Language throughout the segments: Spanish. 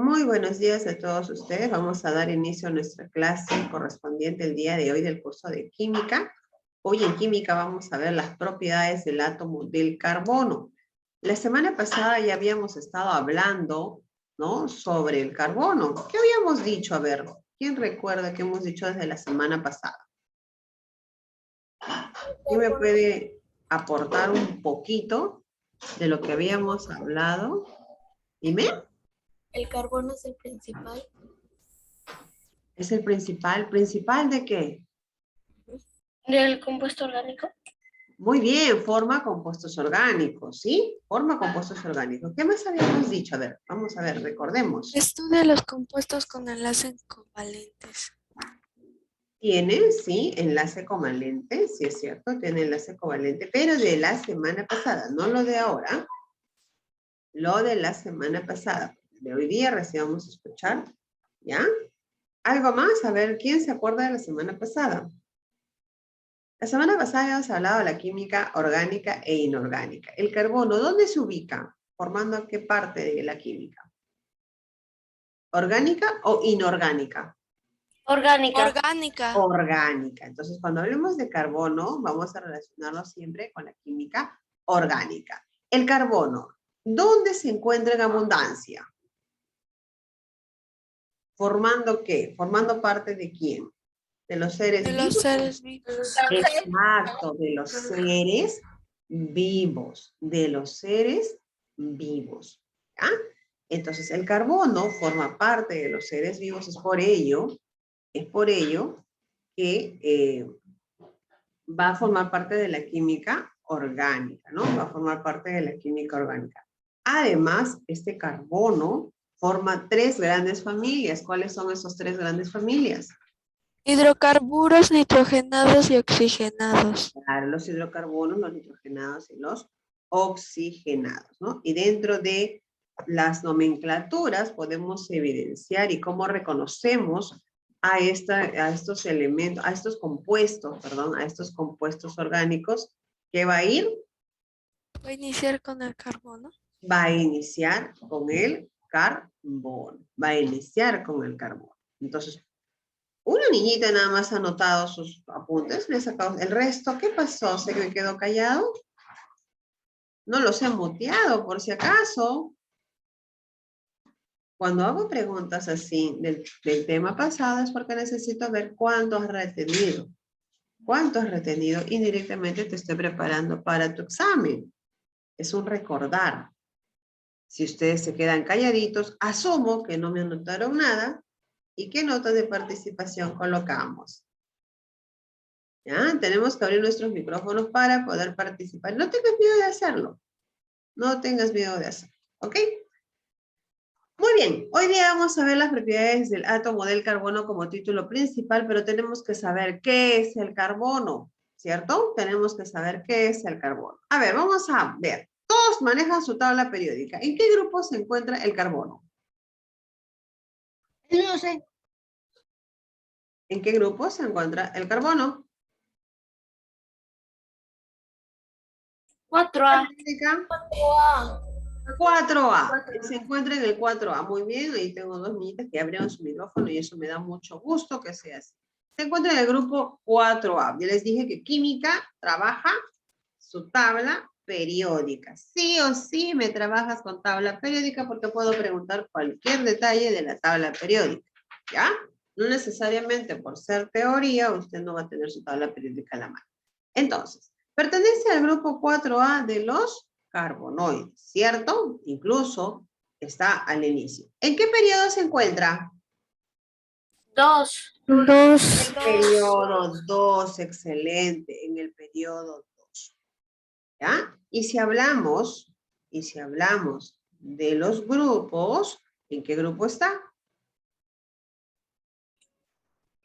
Muy buenos días a todos ustedes. Vamos a dar inicio a nuestra clase correspondiente el día de hoy del curso de química. Hoy en química vamos a ver las propiedades del átomo del carbono. La semana pasada ya habíamos estado hablando, ¿no?, sobre el carbono. ¿Qué habíamos dicho? A ver, ¿quién recuerda qué hemos dicho desde la semana pasada? ¿Quién me puede aportar un poquito de lo que habíamos hablado? Dime. El carbono es el principal. ¿Es el principal? ¿Principal de qué? ¿Del compuesto orgánico? Muy bien, forma compuestos orgánicos, ¿sí? Forma compuestos orgánicos. ¿Qué más habíamos dicho? A ver, vamos a ver, recordemos. Estudia los compuestos con enlaces covalentes. Tiene, sí, enlace covalente, sí es cierto, tiene enlace covalente, pero de la semana pasada, no lo de ahora, lo de la semana pasada. De hoy día recién vamos a escuchar, ¿ya? ¿Algo más? A ver, ¿quién se acuerda de la semana pasada? La semana pasada habíamos hablado de la química orgánica e inorgánica. El carbono, ¿dónde se ubica? ¿Formando qué parte de la química? ¿Orgánica o inorgánica? Orgánica. Orgánica. Orgánica. Entonces, cuando hablemos de carbono, vamos a relacionarlo siempre con la química orgánica. El carbono, ¿dónde se encuentra en abundancia? ¿Formando qué? ¿Formando parte de quién? ¿De los seres De vivos? los seres vivos. Exacto, de los seres vivos. De los seres vivos. ¿Ya? Entonces, el carbono forma parte de los seres vivos, es por ello que va a formar parte de la química orgánica, ¿no? Va a formar parte de la química orgánica. Además, este carbono forma tres grandes familias. ¿Cuáles son esas tres grandes familias? Hidrocarburos nitrogenados y oxigenados. Claro, los hidrocarbonos, los nitrogenados y los oxigenados, ¿no? Y dentro de las nomenclaturas podemos evidenciar y cómo reconocemos a estos elementos, a estos compuestos, perdón, a estos compuestos orgánicos que va a ir, Voy a iniciar con el carbono. va a iniciar con el carbono, va a iniciar con el carbono. Entonces, una niñita nada más ha anotado sus apuntes, me ha sacado el resto. ¿Qué pasó? ¿Se me quedó callado? No los he muteado, por si acaso. Cuando hago preguntas así del tema pasado es porque necesito ver cuánto has retenido. ¿Cuánto has retenido? Indirectamente te estoy preparando para tu examen. Es un recordar. Si ustedes se quedan calladitos, asumo que no me anotaron nada y qué notas de participación colocamos. ¿Ya? Tenemos que abrir nuestros micrófonos para poder participar. No tengas miedo de hacerlo. No tengas miedo de hacerlo. ¿Ok? Muy bien, hoy día vamos a ver las propiedades del átomo del carbono como título principal, pero tenemos que saber qué es el carbono, ¿cierto? Tenemos que saber qué es el carbono. A ver, vamos a ver. Todos manejan su tabla periódica. ¿En qué grupo se encuentra el carbono? No sé. ¿En qué grupo se encuentra el carbono? 4A. 4A. Se encuentra en el 4A. Muy bien, ahí tengo dos niñitas que abrieron su micrófono y eso me da mucho gusto que sea así. Se encuentra en el grupo 4A. Ya les dije que química trabaja su tabla periódica. Sí o sí me trabajas con tabla periódica porque puedo preguntar cualquier detalle de la tabla periódica. ¿Ya? No necesariamente por ser teoría usted no va a tener su tabla periódica a la mano. Entonces, pertenece al grupo 4A de los carbonoides, ¿cierto? Incluso está al inicio. ¿En qué periodo se encuentra? 2. 2. Periodo 2, excelente, en el periodo 2. ¿Ya? Y si hablamos de los grupos, ¿en qué grupo está?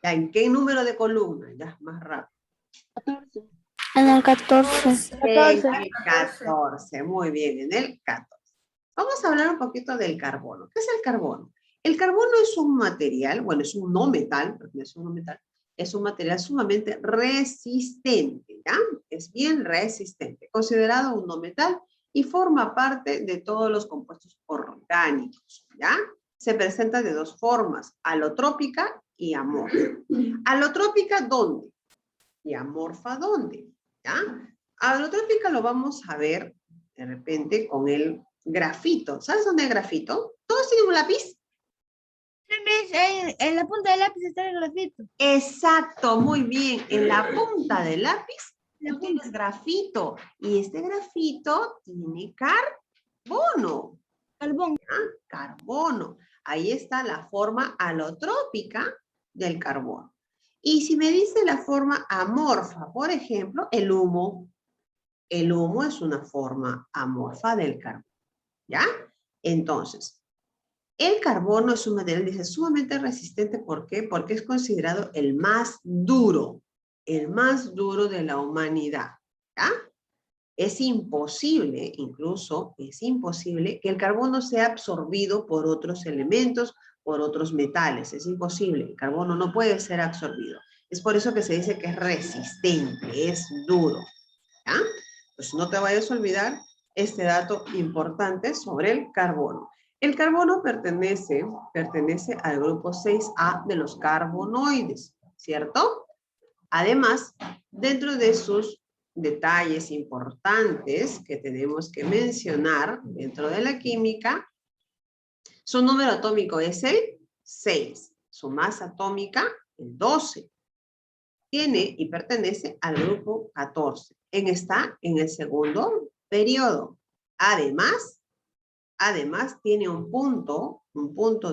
¿Ya? ¿En qué número de columna? Ya, más rápido. 14. En el 14. En el 14, muy bien, en el 14. Vamos a hablar un poquito del carbono. ¿Qué es el carbono? El carbono es un material, bueno, es un no metal, porque es un no metal, es un material sumamente resistente, ¿ya? Es bien resistente, considerado un no metal y forma parte de todos los compuestos orgánicos, ¿ya? se presenta de dos formas, alotrópica y amorfa. Alotrópica, ¿dónde? Y amorfa, ¿dónde? ¿Ya? Alotrópica lo vamos a ver de repente con el grafito. ¿Sabes dónde hay grafito? ¿Todos tienen un lápiz? En la punta del lápiz está el grafito. Exacto, muy bien. En la punta del lápiz tienes grafito. Y este grafito tiene carbono. Carbón. Carbono. Ahí está la forma alotrópica del carbono. Y si me dice la forma amorfa, por ejemplo, el humo. El humo es una forma amorfa del carbono. ¿Ya? Entonces, el carbono es un material, dice, sumamente resistente. ¿Por qué? Porque es considerado el más duro de la humanidad. ¿Ya? Es imposible, incluso es imposible que el carbono sea absorbido por otros elementos, por otros metales. Es imposible. El carbono no puede ser absorbido. Es por eso que se dice que es resistente, es duro. ¿Ya? Pues no te vayas a olvidar este dato importante sobre el carbono. El carbono pertenece al grupo 6A de los carbonoides, ¿cierto? Además, dentro de sus detalles importantes que tenemos que mencionar dentro de la química, su número atómico es el 6, su masa atómica el 12. Tiene y pertenece al grupo 14. Está en el segundo periodo. Además tiene un punto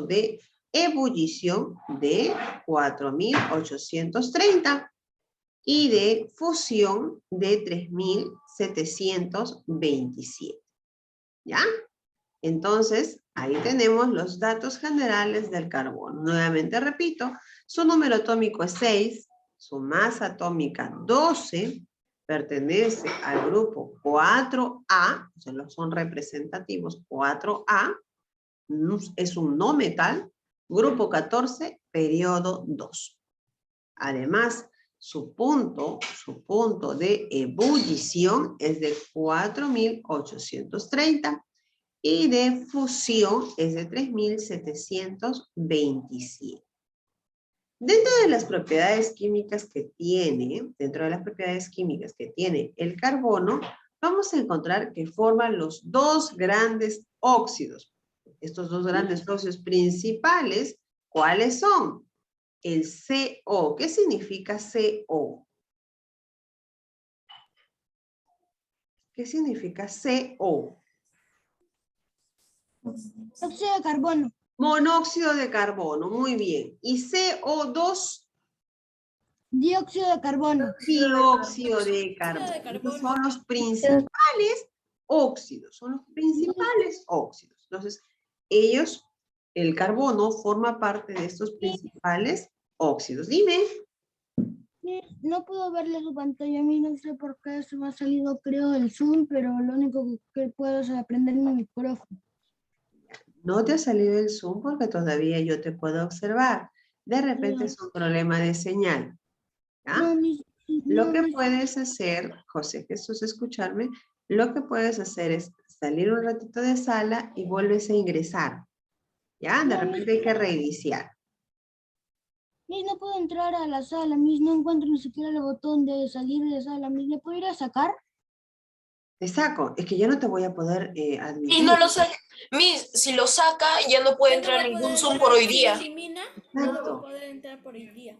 de ebullición de 4830 y de fusión de 3727. ¿Ya? Entonces, ahí tenemos los datos generales del carbono. Nuevamente repito, su número atómico es 6, su masa atómica 12, pertenece al grupo 4A, o sea, son representativos 4A, es un no metal, grupo 14, periodo 2. Además, su punto de ebullición es de 4830 y de fusión es de 3727. Dentro de las propiedades químicas que tiene, el carbono, vamos a encontrar que forman los dos grandes óxidos. Estos dos grandes óxidos principales, ¿cuáles son? El CO. ¿Qué significa CO? ¿Qué significa CO? Óxido de carbono. Monóxido de carbono, muy bien. ¿Y CO2? Dióxido de carbono. Dióxido de carbono. Estos son los principales óxidos, Entonces, el carbono forma parte de estos principales óxidos. Dime. No puedo verle su pantalla, a mí no sé por qué se me ha salido, creo, el Zoom, pero lo único que puedo es aprender mi micrófono. No te ha salido el Zoom porque todavía yo te puedo observar. De repente es un problema de señal. ¿Ya? Lo que puedes hacer, José Jesús, escucharme, lo que puedes hacer es salir un ratito de sala y vuelves a ingresar. ¿Ya? De repente hay que reiniciar. No puedo entrar a la sala, no encuentro ni siquiera el botón de salir de sala. ¿Me puedo ir a sacar? Te saco, es que yo no te voy a poder admitir. Y no lo saca. Si lo saca, ya no puede entrar a ningún Zoom por hoy día. Si elimina, no va a poder entrar por hoy día.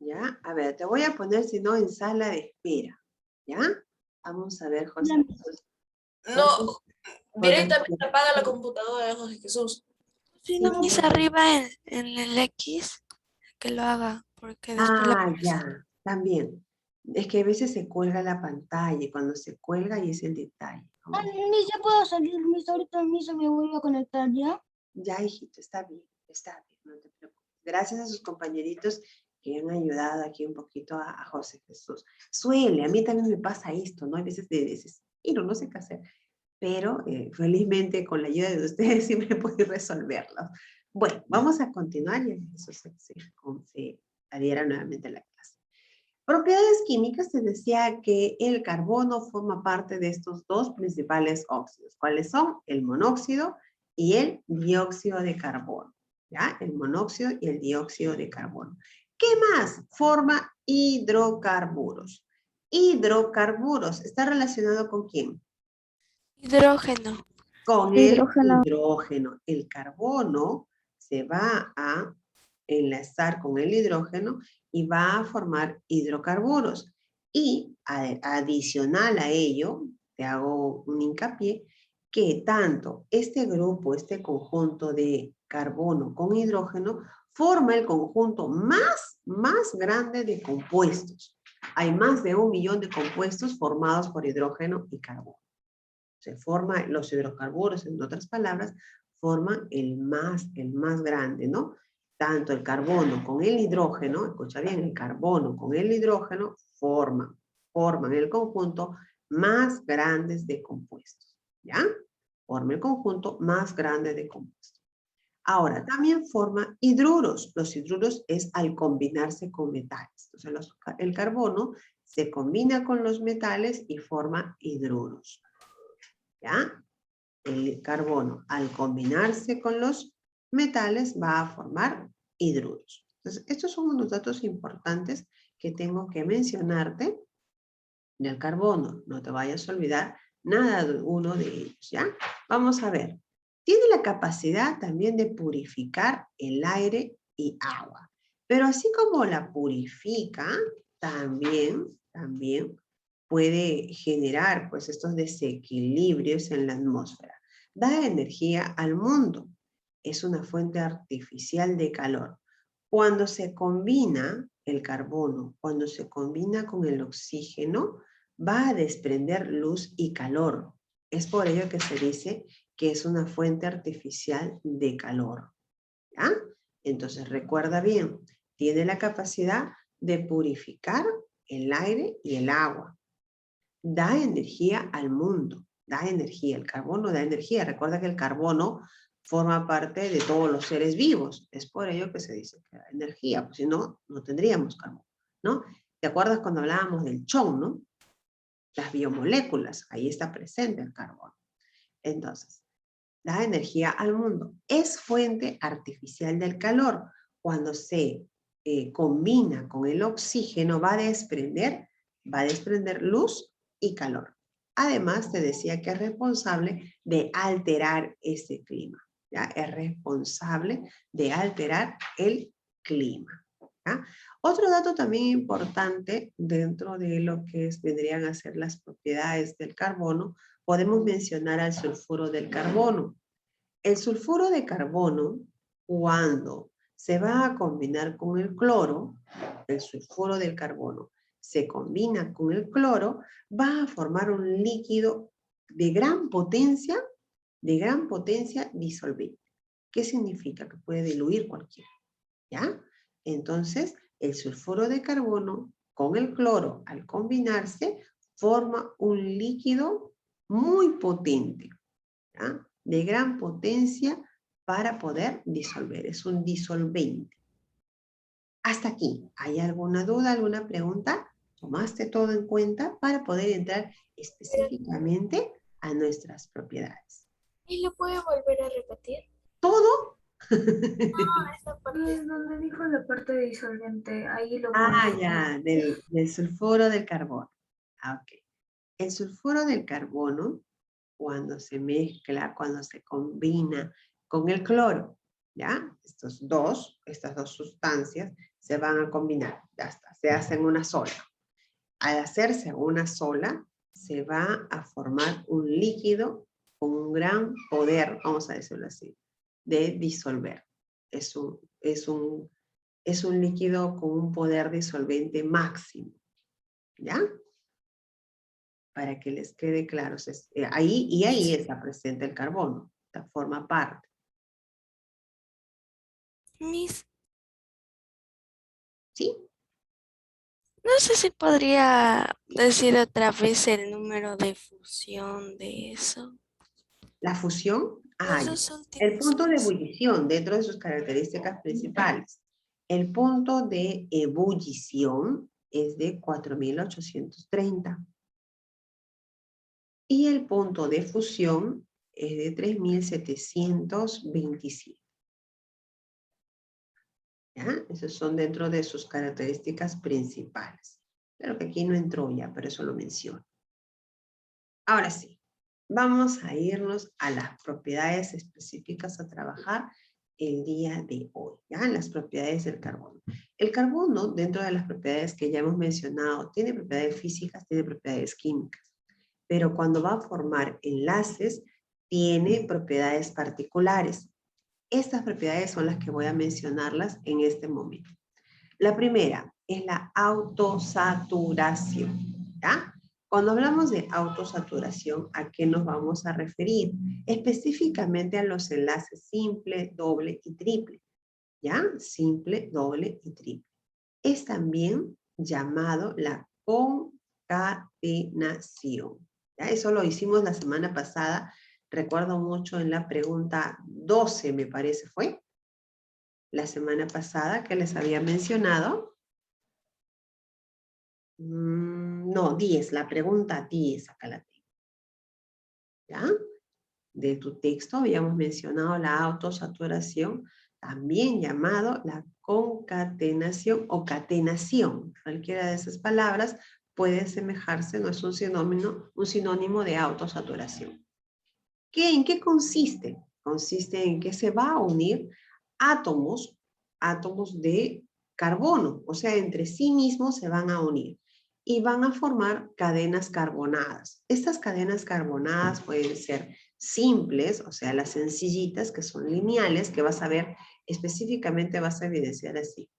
¿Ya? A ver, te voy a poner, si no, en sala de espera. ¿Ya? Vamos a ver, José Jesús. No, directamente apaga la computadora de José Jesús. Si no, mis arriba en el X, que lo haga, porque después Ya, también. Es que a veces se cuelga la pantalla y cuando se cuelga ahí es el detalle. Ya puedo salir, ahorita mismo me voy a conectar, ¿ya? Ya, hijito, está bien, no te preocupes. Gracias a sus compañeritos que han ayudado aquí un poquito a José Jesús. A mí también me pasa esto, ¿no? Hay veces de desespero, no sé qué hacer. Pero felizmente con la ayuda de ustedes sí me puedo resolverlo. Bueno, vamos a continuar y Jesús se adhiera nuevamente a la clase. Propiedades químicas, se decía que el carbono forma parte de estos dos principales óxidos. ¿Cuáles son? El monóxido y el dióxido de carbono. ¿Ya? El monóxido y el dióxido de carbono. ¿Qué más? Forma hidrocarburos. Hidrocarburos. ¿Está relacionado con quién? Hidrógeno. Con Hidrógeno. el hidrógeno. El carbono se va a enlazar con el hidrógeno y va a formar hidrocarburos. Y adicional a ello, te hago un hincapié, que tanto este grupo, este conjunto de carbono con hidrógeno, forma el conjunto más grande de compuestos. Hay más de 1 millón de compuestos formados por hidrógeno y carbono. Se forman los hidrocarburos, en otras palabras, forman el más grande, ¿no? Tanto el carbono con el hidrógeno, escucha bien, el carbono con el hidrógeno forman el conjunto más grandes de compuestos, ¿ya? Forma el conjunto más grande de compuestos. Ahora, también forma hidruros. Los hidruros es al combinarse con metales. Entonces, el carbono se combina con los metales y forma hidruros. ¿Ya? El carbono, al combinarse con los metales, va a formar hidruros. Entonces, estos son unos datos importantes que tengo que mencionarte del carbono. No te vayas a olvidar nada de uno de ellos, ¿ya? Vamos a ver. Tiene la capacidad también de purificar el aire y agua. Pero así como la purifica, también puede generar pues estos desequilibrios en la atmósfera. Da energía al mundo. Es una fuente artificial de calor. Cuando se combina el carbono, cuando se combina con el oxígeno, va a desprender luz y calor. Es por ello que se dice que es una fuente artificial de calor. ¿Ya? Entonces recuerda bien, tiene la capacidad de purificar el aire y el agua. Da energía al mundo, da energía. El carbono da energía. Recuerda que el carbono forma parte de todos los seres vivos. Es por ello que se dice que da energía, pues si no, no tendríamos carbono, ¿no? ¿Te acuerdas cuando hablábamos del chon, no? Las biomoléculas, ahí está presente el carbono. Entonces, da energía al mundo. Es fuente artificial del calor. Cuando se combina con el oxígeno, va a desprender luz y calor. Además, te decía que es responsable de alterar ese clima. ¿Ya? Es responsable de alterar el clima. ¿Ya? Otro dato también importante dentro de lo que vendrían a ser las propiedades del carbono, podemos mencionar al sulfuro del carbono. El sulfuro de carbono, cuando se va a combinar con el cloro, el sulfuro del carbono se combina con el cloro, va a formar un líquido de gran potencia disolvente. ¿Qué significa? Que puede diluir cualquiera, ¿ya? Entonces, el sulfuro de carbono con el cloro, al combinarse, forma un líquido muy potente, ¿ya? De gran potencia para poder disolver. Es un disolvente. Hasta aquí, ¿hay alguna duda, alguna pregunta? ¿Tomaste todo en cuenta para poder entrar específicamente a nuestras propiedades? ¿Y lo puede volver a repetir? ¿Todo? Esta parte. Es donde dijo la parte de disolvente, ahí lo Ya, del sulfuro del carbono. Ok. El sulfuro del carbono, cuando se mezcla, cuando se combina con el cloro, ¿ya? Estas dos sustancias se van a combinar, ya está, se hacen una sola. Al hacerse una sola, se va a formar un líquido con un gran poder, vamos a decirlo así, de disolver. Es un líquido con un poder disolvente máximo, ¿ya? Para que les quede claro. Ahí está presente el carbono, forma parte. Miss, ¿Sí? no sé si podría decir otra vez el número de fusión de eso. La fusión, Los dos el últimos. punto de ebullición dentro de sus características principales. El punto de ebullición es de 4830. Y el punto de fusión es de 3.727. ¿Ya? Esos son dentro de sus características principales. Pero que aquí no entró ya, pero eso lo menciono. Ahora sí, vamos a irnos a las propiedades específicas a trabajar el día de hoy, ¿ya? Las propiedades del carbono. El carbono, dentro de las propiedades que ya hemos mencionado, tiene propiedades físicas, tiene propiedades químicas, pero cuando va a formar enlaces, tiene propiedades particulares. Estas propiedades son las que voy a mencionarlas en este momento. La primera es la autosaturación, ¿ya? Cuando hablamos de autosaturación, ¿a qué nos vamos a referir? Específicamente a los enlaces simple, doble y triple, ¿ya? Simple, doble y triple. Es también llamado la concatenación, ¿ya? Eso lo hicimos la semana pasada, recuerdo mucho en la pregunta 12, me parece fue, la semana pasada que les había mencionado. No, 10, la pregunta 10, acá la tengo. ¿Ya? De tu texto habíamos mencionado la autosaturación, también llamado la concatenación o catenación. Cualquiera de esas palabras puede asemejarse, no es un sinónimo de autosaturación. ¿En qué consiste? Consiste en que se va a unir átomos de carbono, o sea, entre sí mismos se van a unir y van a formar cadenas carbonadas. Estas cadenas carbonadas pueden ser simples, o sea, las sencillitas que son lineales, que vas a ver específicamente, vas a evidenciar así.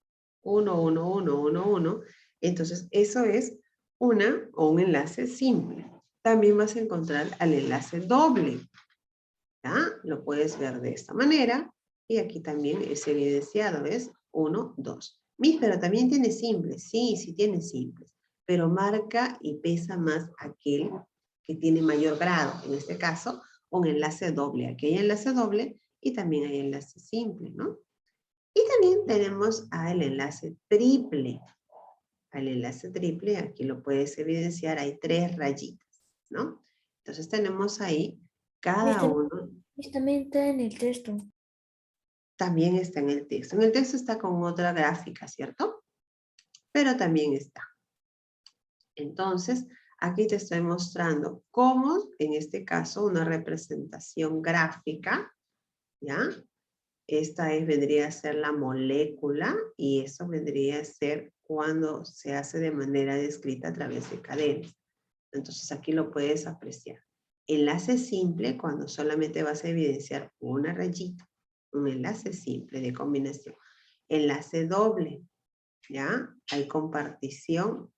1, 1, 1, 1, 1. Entonces, eso es un enlace simple. También vas a encontrar al enlace doble. ¿Ya? Lo puedes ver de esta manera. Y aquí también es evidenciado, ¿ves? 1, 2. Pero también tiene simples. Sí, sí tiene simples. Pero marca y pesa más aquel que tiene mayor grado. En este caso, un enlace doble. Aquí hay enlace doble y también hay enlace simple, ¿no? Y también tenemos al enlace triple. Al enlace triple, aquí lo puedes evidenciar, hay 3 rayitas, ¿no? Entonces tenemos ahí cada uno. También está en el texto. También está en el texto. En el texto está con otra gráfica, ¿cierto? Pero también está. Entonces, aquí te estoy mostrando cómo, en este caso, una representación gráfica, ¿ya? Esta vendría a ser la molécula y eso vendría a ser cuando se hace de manera descrita a través de cadenas. Entonces, aquí lo puedes apreciar. Enlace simple, cuando solamente vas a evidenciar una rayita. Un enlace simple de combinación. Enlace doble, ¿ya? Hay compartición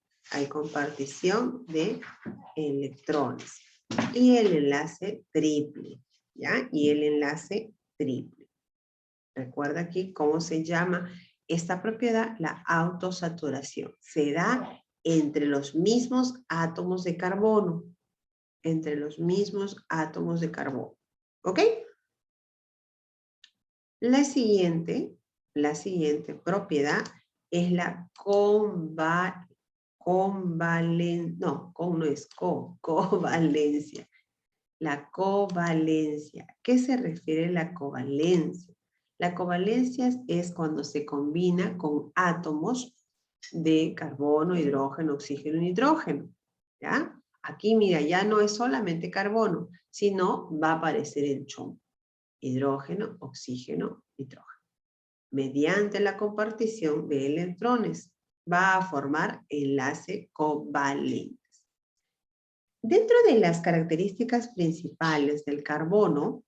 de electrones. Y el enlace triple, ¿ya? Y el enlace triple. Recuerda aquí cómo se llama esta propiedad, la autosaturación. Se da entre los mismos átomos de carbono. Entre los mismos átomos de carbono. ¿Ok? La siguiente propiedad es la covalencia. La covalencia. ¿Qué se refiere a la covalencia? La covalencia es cuando se combina con átomos de carbono, hidrógeno, oxígeno y nitrógeno. ¿Ya? Aquí, mira, ya no es solamente carbono, sino va a aparecer el chombo. Hidrógeno, oxígeno, nitrógeno. Mediante la compartición de electrones va a formar enlace covalentes. Dentro de las características principales del carbono,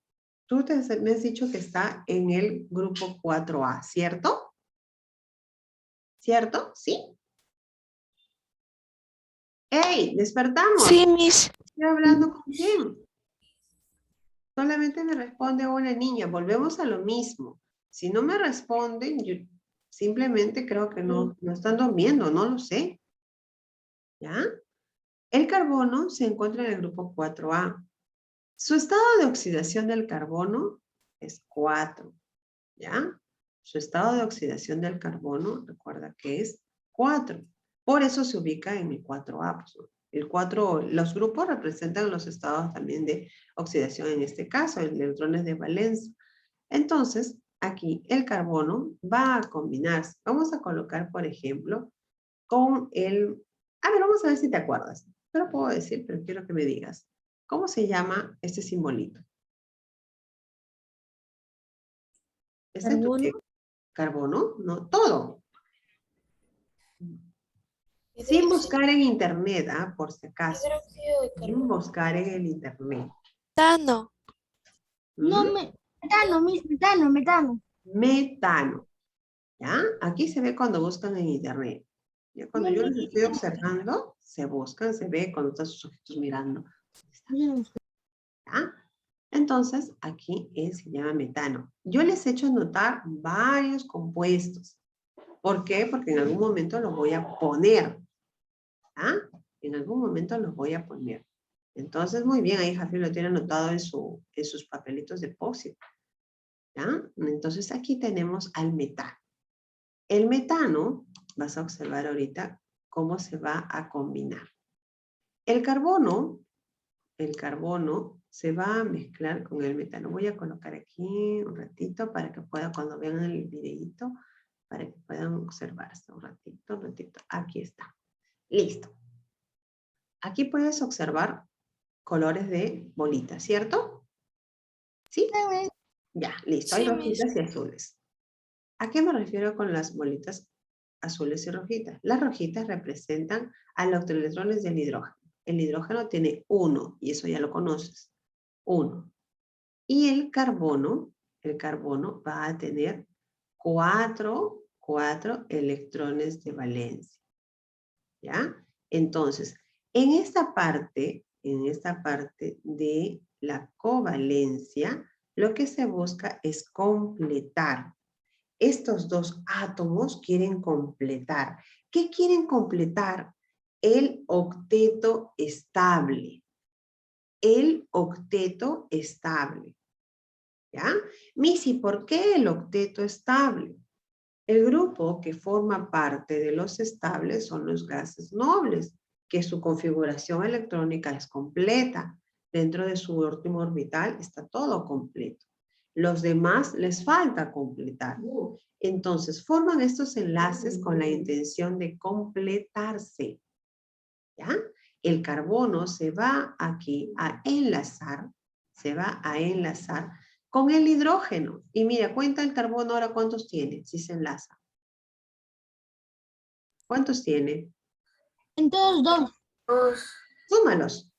tú me has dicho que está en el grupo 4A, ¿cierto? ¿Cierto? ¿Sí? ¡Ey! ¡Despertamos! Sí, Miss. ¿Estoy hablando con quién? Solamente me responde una niña. Volvemos a lo mismo. Si no me responden, yo simplemente creo que no están durmiendo, no lo sé. ¿Ya? El carbono se encuentra en el grupo 4A. Su estado de oxidación del carbono es 4. ¿Ya? Su estado de oxidación del carbono, recuerda que es 4. Por eso se ubica en el 4A. Pues, El 4, los grupos representan los estados también de oxidación, en este caso, electrones de valencia. Entonces, aquí el carbono va a combinarse. Vamos a colocar, por ejemplo, con el... A ver, vamos a ver si te acuerdas. No lo puedo decir, pero quiero que me digas. ¿Cómo se llama este simbolito? ¿Este es tu qué? ¿Carbono? No, todo. Sin buscar en internet, por si acaso. Hidróxido de Sin buscar en el internet. Metano. No, ¿Mm? metano, metano. Metano. ¿Ya? Aquí se ve cuando buscan en internet. Ya cuando yo los estoy observando, se buscan, se ve cuando están sus ojitos mirando. ¿Ya? Entonces, aquí se llama metano. Yo les he hecho notar varios compuestos. ¿Por qué? Porque en algún momento los voy a poner. ¿Ah? En algún momento los voy a poner. Entonces, muy bien, ahí Javier lo tiene anotado en sus papelitos de post-it. ¿Ya? Entonces, aquí tenemos al metano. El metano, vas a observar ahorita cómo se va a combinar. El carbono se va a mezclar con el metano. Voy a colocar aquí un ratito para que puedan, cuando vean el videito, para que puedan observarse un ratito. Aquí está. Listo. Aquí puedes observar colores de bolitas, ¿cierto? ¿Sí? Ya, listo. Hay Sí, rojitas y azules. ¿A qué me refiero con las bolitas azules y rojitas? Las rojitas representan a los electrones del hidrógeno. El hidrógeno tiene 1, y eso ya lo conoces. 1. Y el carbono va a tener 4 electrones de valencia. ¿Ya? Entonces, en esta parte de la covalencia, lo que se busca es completar. Estos dos átomos quieren completar. ¿Qué quieren completar? El octeto estable. El octeto estable. ¿Ya? Missy, ¿por qué el octeto estable? El grupo que forma parte de los estables son los gases nobles, que su configuración electrónica es completa. Dentro de su último orbital está todo completo. Los demás les falta completar. Entonces, forman estos enlaces con la intención de completarse. ¿Ya? El carbono se va aquí a enlazar, con el hidrógeno. Y mira, cuenta el carbono ahora cuántos tiene, si se enlaza. ¿Cuántos tiene? En todos dos. 2, Súmalos.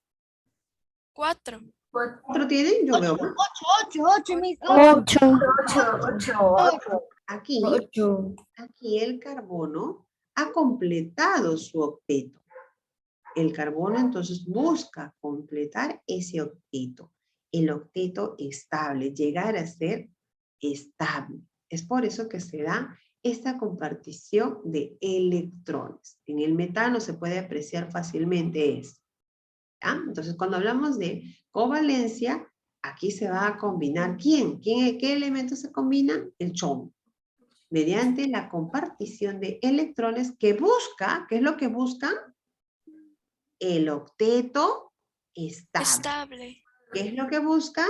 4. 4, ¿Cuatro tienen? Yo veo más. 8, mis 8. 8. Aquí el carbono ha completado su octeto. El carbono entonces busca completar ese octeto. El octeto estable, llegar a ser estable. Es por eso que se da esta compartición de electrones. En el metano se puede apreciar fácilmente eso. ¿Ya? Entonces, cuando hablamos de covalencia, aquí se va a combinar ¿quién? ¿Qué elementos se combinan? El chon. Mediante la compartición de electrones que busca, ¿qué es lo que buscan? El octeto estable. ¿Qué es lo que buscan?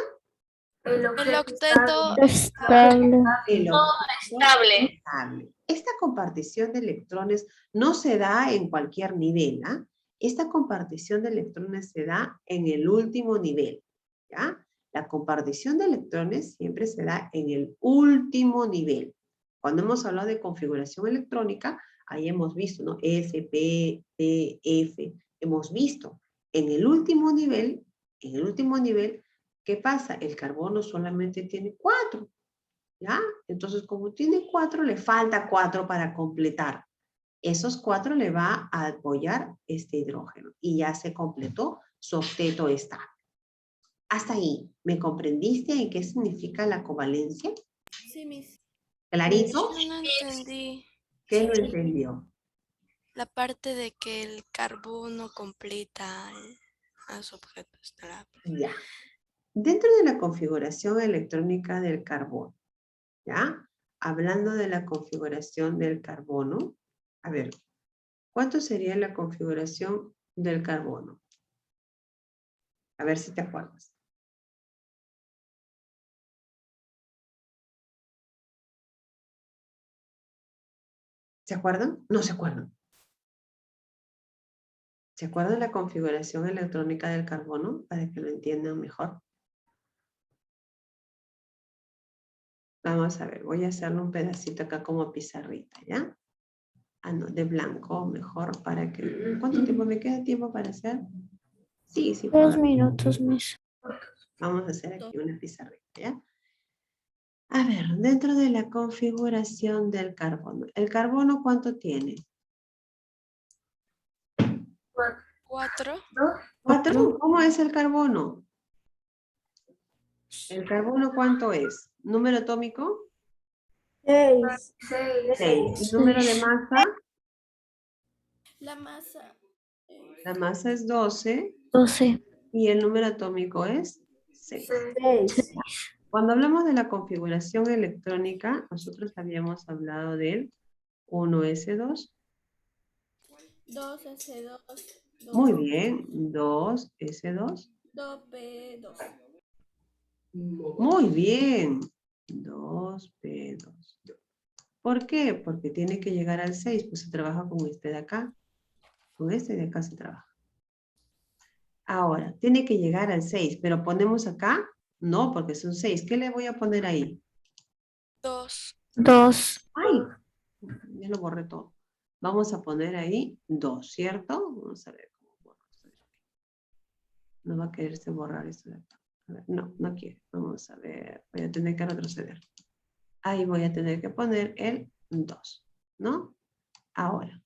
El El octeto octeto Estable. El Todo octeto estable. estable. Esta compartición de electrones no se da en cualquier nivel, ¿ah? Esta compartición de electrones se da en el último nivel, ¿ya? La compartición de electrones siempre se da en el último nivel. Cuando hemos hablado de configuración electrónica, ahí hemos visto, ¿no? S, P, T, F. Hemos visto. En el último nivel, ¿qué pasa? El carbono solamente tiene 4. ¿Ya? Entonces, como tiene 4, le falta 4 para completar. Esos 4 le va a apoyar este hidrógeno. Y ya se completó su octeto estable. Hasta ahí, ¿me comprendiste en qué significa la covalencia? Sí, mis. ¿Clarito? Yo no entendí ¿Qué no entendió? la parte de que el carbono completa a su objeto estable. Ya. Dentro de la configuración electrónica del carbono, ¿ya? Hablando de la configuración del carbono, a ver, ¿cuánto sería la configuración del carbono? A ver si te acuerdas. ¿Se acuerdan? No se acuerdan. ¿Se acuerdan la configuración electrónica del carbono? Para que lo entiendan mejor. Vamos a ver, voy a hacerle un pedacito acá como pizarrita, ¿ya? Ah, no, de blanco, mejor para que... ¿Cuánto tiempo me queda tiempo para hacer? Sí, sí. 2 minutos, Miss. Vamos a hacer aquí una pizarrita, ¿ya? A ver, dentro de la configuración del carbono. ¿El carbono cuánto tiene? 4. 4. ¿Cómo es el carbono? ¿El carbono cuánto es? ¿Número atómico? 6. 6. ¿Y número de masa? La masa. La masa es 12 12. y el número atómico es 6. 6. Cuando hablamos de la configuración electrónica, nosotros habíamos hablado del 1s2. 2S2. Muy bien, 2s2. 2P2. Muy bien, 2p2. ¿Por qué? Porque tiene que llegar al 6, pues se trabaja con este de acá. Con este de acá se trabaja. Ahora, tiene que llegar al 6, pero ponemos acá, no, porque son 6. ¿Qué le voy a poner ahí? 2. 2. ¡Ay! Ya lo borré todo. Vamos a poner ahí 2, ¿cierto? Vamos a ver cómo borro esto de aquí. No va a quererse borrar esto de acá. A ver, no, no quiere. Vamos a ver. Voy a tener que retroceder. Ahí voy a tener que poner el 2, ¿no? Ahora,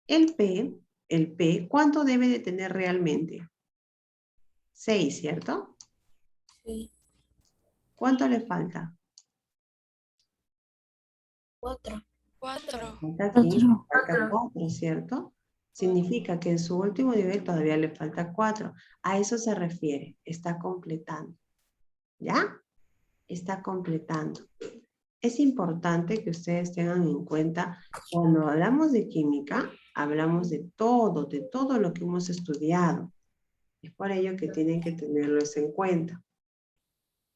el P, ¿cuánto debe de tener realmente? 6, ¿cierto? Sí. ¿Cuánto le falta? 4. 4. Falta aquí, 4. falta 4, ¿cierto? Significa que en su último nivel todavía le falta 4. A eso se refiere, está completando. ¿Ya? Está completando. Es importante que ustedes tengan en cuenta, cuando hablamos de química, hablamos de todo lo que hemos estudiado. Es por ello que tienen que tenerlo eso en cuenta.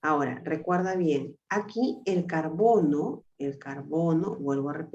Ahora, recuerda bien, aquí el carbono, vuelvo a repetir,